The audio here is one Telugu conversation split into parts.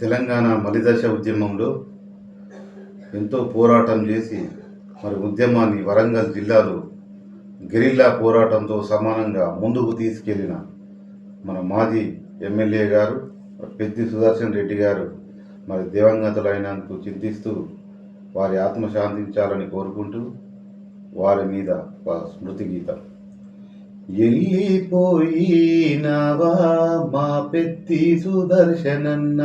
తెలంగాణ మలిదశ ఉద్యమంలో ఎంతో పోరాటం చేసి మరి ఉద్యమాన్ని వరంగల్ జిల్లాలో గెరిల్లా పోరాటంతో సమానంగా ముందుకు తీసుకెళ్లిన మన మాజీ ఎమ్మెల్యే గారు పెద్ది సుదర్శన్ రెడ్డి గారు మరి దివంగతులైనందుకు చింతిస్తూ వారి ఆత్మ శాంతించాలని కోరుకుంటూ వారి మీద ఒక స్మృతి గీతం. ఎల్లిపోయినావా మా పెద్ది సుదర్శనన్న,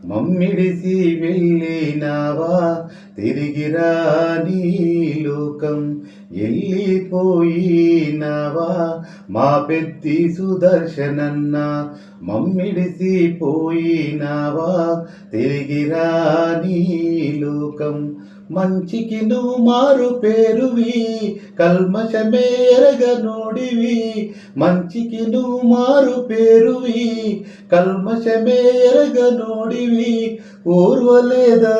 మమ్మిడిసి వెళ్ళినావా తిరిగి రాని లోకం. ఎల్లిపోయినావా మా పెద్ది సుదర్శనన్న, మమ్మిడిసి పోయినావా తిరిగి రాని లోకం. మంచికి నువ్వు మారు పేరువి, కల్మషమే ఎరగనోడివి. మంచికి నువ్వు మారు పేరువి, కల్మషమే ఎరగనోడివి. ఓర్వలేదా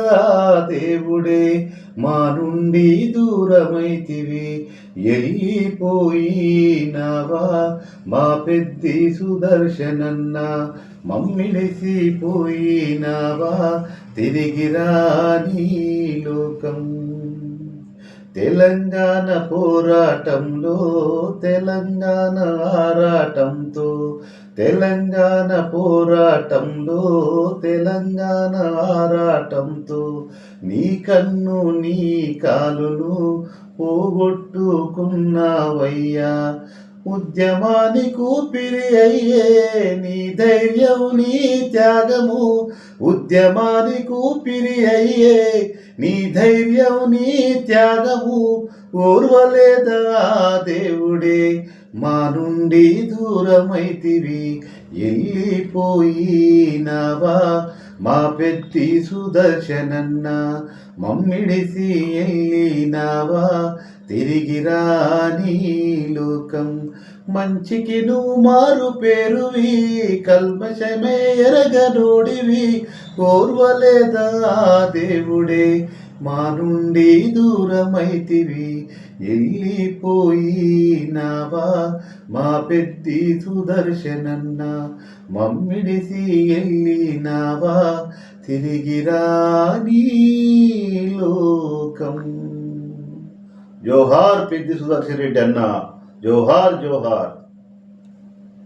దేవుడే మా నుండి దూరమైతివి. ఎల్లిపోయినావా మా పెద్ది సుదర్శనన్న, మమ్మిడిసి పోయినావా తిరిగి రాని లోకం. తెలంగాణ పోరాటంలో తెలంగాణ ఆరాటంతో, తెలంగాణ పోరాటంలో తెలంగాణ ఆరాటంతో నీ కన్ను నీ కాలును పోగొట్టుకున్నావయ్యా. ఉద్యమానికి ఊపిరి అయ్యే నీ ధైర్యం నీ త్యాగము. ఉద్యమానికి ఊపిరి అయ్యే నీ ధైర్యం నీ త్యాగము. ఓర్వలేదా దేవుడే మా నుండి దూరమైతివి. ఎల్లిపోయినావా మా పెద్ది సుదర్శనన్న, మమ్మిడిసి వెళ్ళినావా తిరిగి రాని లోకం. మంచికి నువ్వు మారు పేరువి, కల్మషమే ఎరగనోడివి. ఓర్వలేదా దేవుడే మా నుండి దూరమైతివి. ఎల్లిపోయినావా మా పెద్ది సుదర్శనన్న, మమ్మిడిసి వెళ్ళినావా తిరిగి రాని లోకం. జోహార్ పెద్ది సుదర్శన్ రెడ్డి అన్న, జోహార్ జోహార్.